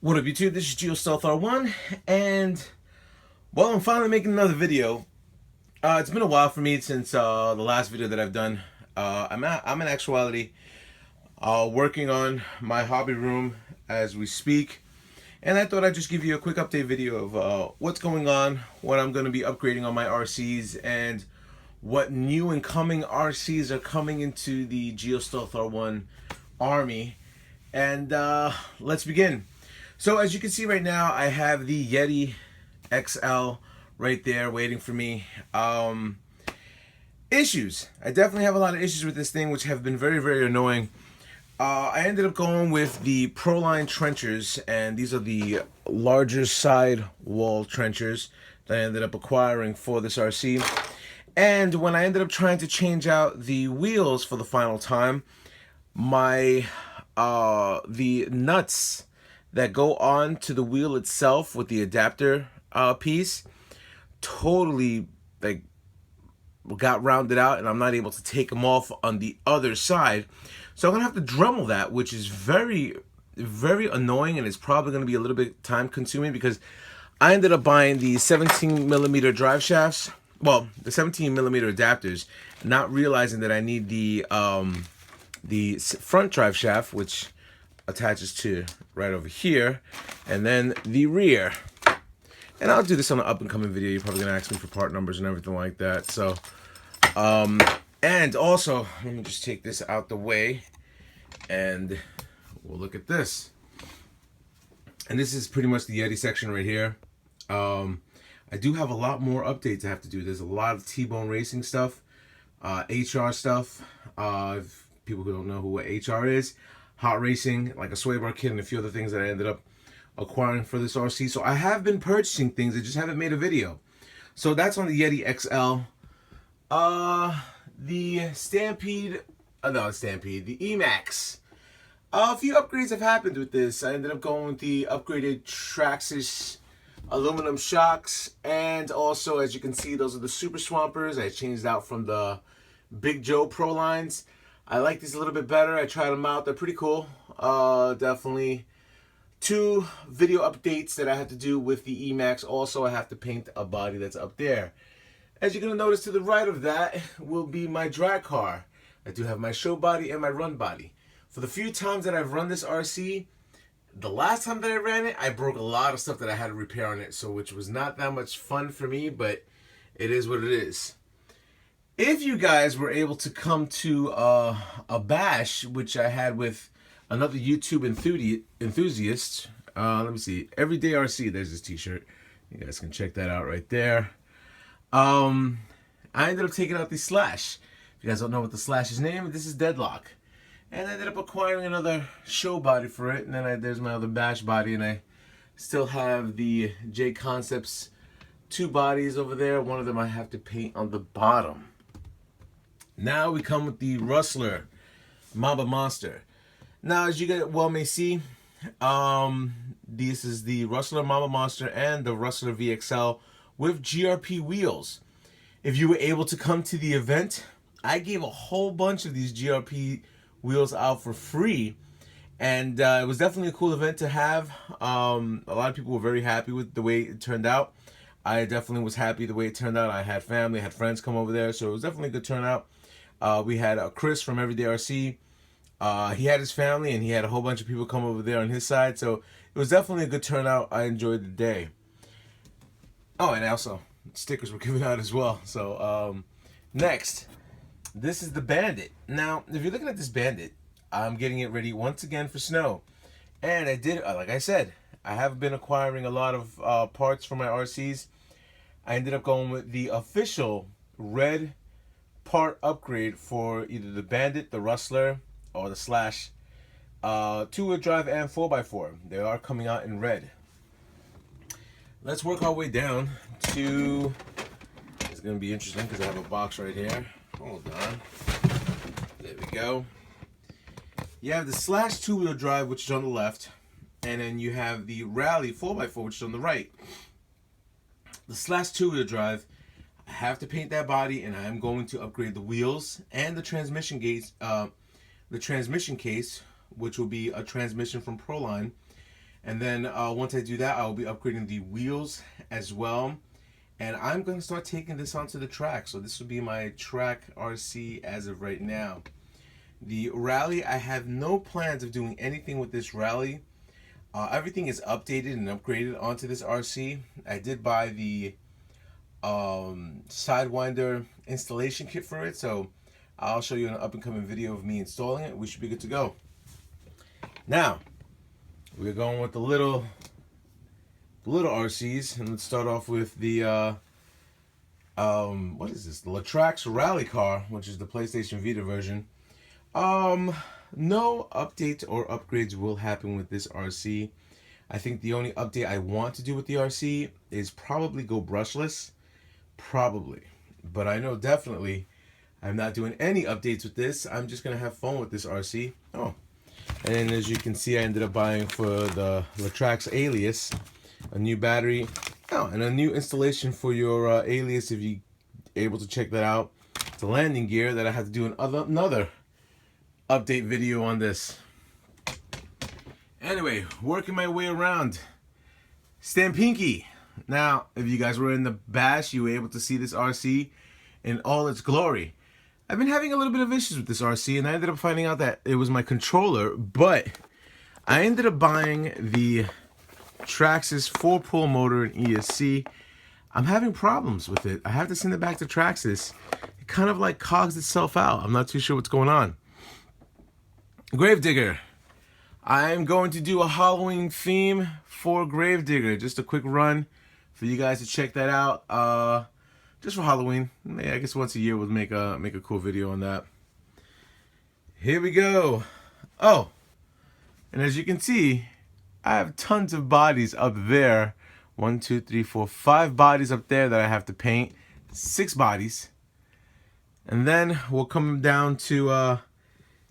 What up YouTube, this is GIOSTEALTHR1 and well, I'm finally making another video. It's been a while for me since the last video that I've done. I'm in actuality working on my hobby room as we speak, and I thought I'd just give you a quick update video of what's going on, what I'm going to be upgrading on my RCs, and what new and coming RCs are coming into the GIOSTEALTHR1 army. And let's begin. So as you can see right now, I have the Yeti XL right there waiting for me. Issues. I definitely have a lot of issues with this thing, which have been very, very annoying. I ended up going with the Proline trenchers, and these are the larger side wall trenchers that I ended up acquiring for this RC. And when I ended up trying to change out the wheels for the final time, my the nuts that go on to the wheel itself with the adapter piece totally like got rounded out, and I'm not able to take them off on the other side. So I'm gonna have to Dremel that, which is very, very annoying, and it's probably gonna be a little bit time consuming because I ended up buying the 17mm drive shafts, well, the 17mm adapters, not realizing that I need the front drive shaft, which attaches to right over here, and then the rear. And I'll do this on an up and coming video. You're probably gonna ask me for part numbers and everything like that. So and also let me just take this out the way and we'll look at this. And this is pretty much the Yeti section right here. I do have a lot more updates I have to do. There's a lot of T-Bone Racing stuff, HR stuff. If people who don't know who HR is, Hot Racing, like a sway bar kit, and a few other things that I ended up acquiring for this RC. So I have been purchasing things, I just haven't made a video. So that's on the Yeti XL. The Stampede, the E-Maxx. A few upgrades have happened with this. I ended up going with the upgraded Traxxas aluminum shocks, and also, as you can see, those are the Super Swampers. I changed out from the Big Joe Pro lines. I like these a little bit better. I tried them out. They're pretty cool. Definitely two video updates that I had to do with the E-Maxx. Also, I have to paint a body that's up there. As you're going to notice, to the right of that will be my drag car. I do have my show body and my run body. For the few times that I've run this RC, the last time that I ran it, I broke a lot of stuff that I had to repair on it, so which was not that much fun for me, but it is what it is. If you guys were able to come to a bash, which I had with another YouTube enthusiast, let me see, Everyday RC, there's this t-shirt. You guys can check that out right there. I ended up taking out the Slash. If you guys don't know what the Slash's name, this is DEADLOX. And I ended up acquiring another show body for it, and then there's my other bash body, and I still have the J Concepts two bodies over there. One of them I have to paint on the bottom. Now we come with the Rustler Mamba Monster. Now, as you guys well may see, this is the Rustler Mamba Monster and the Rustler VXL with GRP wheels. If you were able to come to the event, I gave a whole bunch of these GRP wheels out for free, and it was definitely a cool event to have. A lot of people were very happy with the way it turned out. I definitely was happy the way it turned out. I had family, had friends come over there, so it was definitely a good turnout. We had Chris from Everyday RC. He had his family, and he had a whole bunch of people come over there on his side, so it was definitely a good turnout. I enjoyed the day. Oh, and also stickers were given out as well. So next, this is the Bandit. Now, if you're looking at this Bandit, I'm getting it ready once again for snow. And I did, like I said, I have been acquiring a lot of parts for my RCs. I ended up going with the official red part upgrade for either the Bandit, the Rustler, or the Slash. Two-wheel drive and 4x4. They are coming out in red. Let's work our way down to, it's going to be interesting because I have a box right here. Hold on. There we go. You have the Slash two-wheel drive, which is on the left, and then you have the Rally 4x4, which is on the right. The Slash two-wheel drive, I have to paint that body, and I'm going to upgrade the wheels and the transmission case, which will be a transmission from Proline. And then once I do that, I'll be upgrading the wheels as well. And I'm going to start taking this onto the track. So this will be my track RC as of right now. The rally, I have no plans of doing anything with this rally. Everything is updated and upgraded onto this RC. I did buy the Sidewinder installation kit for it. So I'll show you an up and coming video of me installing it. We should be good to go. Now, we're going with the little RCs, and let's start off with the what is this? The LATRAX rally car, which is the PlayStation Vita version. No updates or upgrades will happen with this RC. I think the only update I want to do with the RC is probably go brushless. Probably. But I know definitely I'm not doing any updates with this. I'm just going to have fun with this RC. Oh. And as you can see, I ended up buying for the LATRAX Alias a new battery. Oh, and a new installation for your Alias, if you're able to check that out. It's a landing gear that I had to do another update video on this. Anyway, working my way around. STAMPINKY. Now, if you guys were in the bash, you were able to see this RC in all its glory. I've been having a little bit of issues with this RC, and I ended up finding out that it was my controller, but I ended up buying the Traxxas 4-pole motor in ESC. I'm having problems with it. I have to send it back to Traxxas. It kind of like cogs itself out. I'm not too sure what's going on. Gravedigger. I'm going to do a Halloween theme for Gravedigger. Just a quick run for you guys to check that out. Just for Halloween. I guess once a year we'll make a cool video on that. Here we go. Oh, and as you can see, I have tons of bodies up there. 1, 2, 3, 4, 5 bodies up there that I have to paint. 6 bodies. And then we'll come down to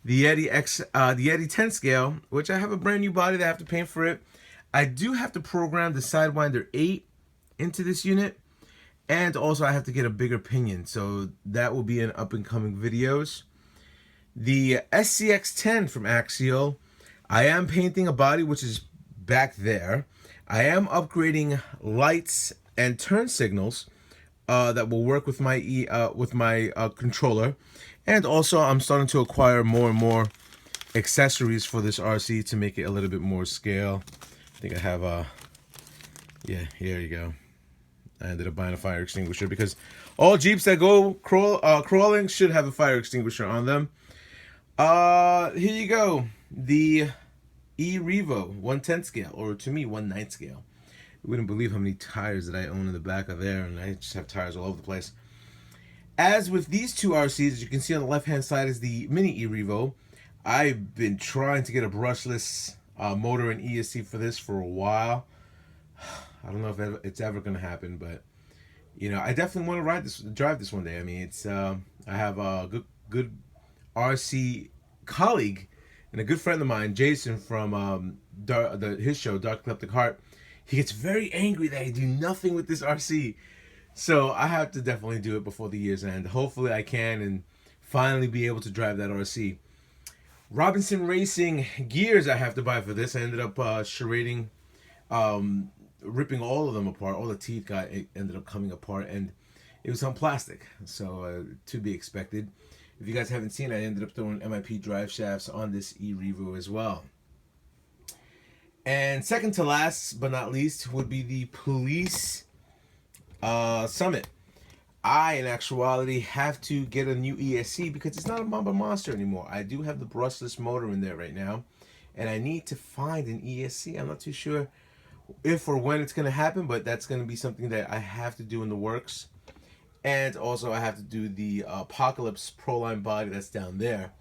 the Yeti 10 scale, which I have a brand new body that I have to paint for it. I do have to program the Sidewinder 8 into this unit. And also I have to get a bigger pinion, so that will be in up and coming videos. The SCX-10 from AXIAL, I am painting a body which is back there. I am upgrading lights and turn signals that will work with my controller. And also I'm starting to acquire more and more accessories for this RC to make it a little bit more scale. I think I have yeah, here you go. I ended up buying a fire extinguisher because all Jeeps that go crawling should have a fire extinguisher on them. Here you go. The E-Revo 1/10 scale, or to me 1/9 scale. You wouldn't believe how many tires that I own in the back of there, and I just have tires all over the place. As with these two RCs, as you can see on the left-hand side is the mini E-Revo. I've been trying to get a brushless motor and ESC for this for a while. I don't know if it's ever going to happen, but you know, I definitely want to drive this one day. I mean, it's I have a good RC colleague and a good friend of mine, Jason from his show Dark Eclectic Heart. He gets very angry that I do nothing with this RC, so I have to definitely do it before the year's end. Hopefully, I can and finally be able to drive that RC. Robinson Racing gears I have to buy for this. I ended up charading. Ripping all of them apart. All the teeth ended up coming apart, and it was on plastic, so to be expected. If you guys haven't seen, I ended up throwing NYPD drive shafts on this E-Revo as well. And second to last but not least would be the Police Summit. I, in actuality, have to get a new ESC because it's not a Mamba Monster anymore. I do have the brushless motor in there right now, and I need to find an ESC. I'm not too sure if or when it's going to happen, but that's going to be something that I have to do in the works. And also I have to do the Apocalypse Pro Line body that's down there,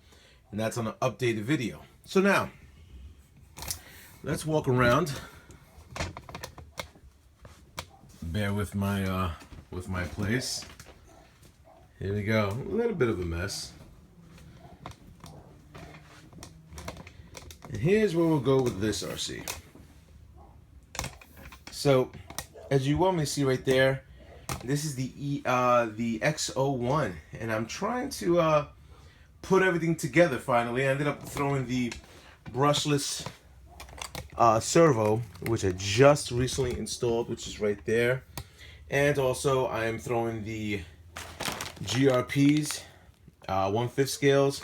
and that's on an updated video. So now let's walk around. Bear with my place. Here we go. A little bit of a mess. And here's where we'll go with this RC. So, as you want me to see right there, this is the X01, and I'm trying to put everything together finally. I ended up throwing the brushless servo, which I just recently installed, which is right there. And also I am throwing the GRPs, 1/5 scales.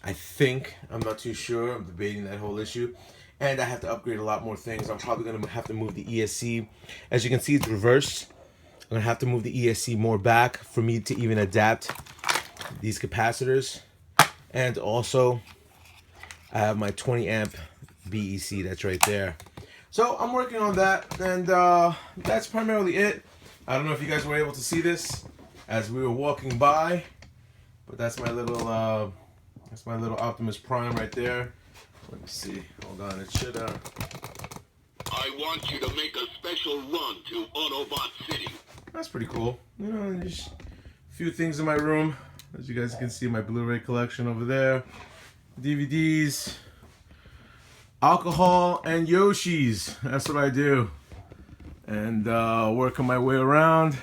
I think, I'm not too sure, I'm debating that whole issue. And I have to upgrade a lot more things. I'm probably going to have to move the ESC. As you can see, it's reversed. I'm going to have to move the ESC more back for me to even adapt these capacitors. And also, I have my 20 amp BEC that's right there. So I'm working on that, and that's primarily it. I don't know if you guys were able to see this as we were walking by, but that's my little Optimus Prime right there. Let me see. Hold on, it should. I want you to make a special run to Autobot City. That's pretty cool. You know, there's a few things in my room. As you guys can see, my Blu-ray collection over there, DVDs, alcohol, and Yoshis. That's what I do. And working my way around.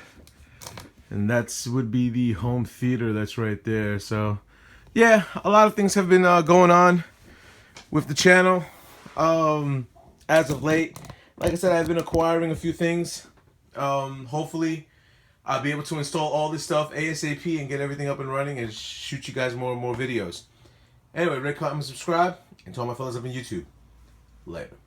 And that's would be the home theater that's right there. So, yeah, a lot of things have been going on with the channel as of late. Like I said, I've been acquiring a few things. Hopefully, I'll be able to install all this stuff ASAP and get everything up and running and shoot you guys more and more videos. Anyway, rate, comment, and subscribe. And to all my fellas up on YouTube. Later.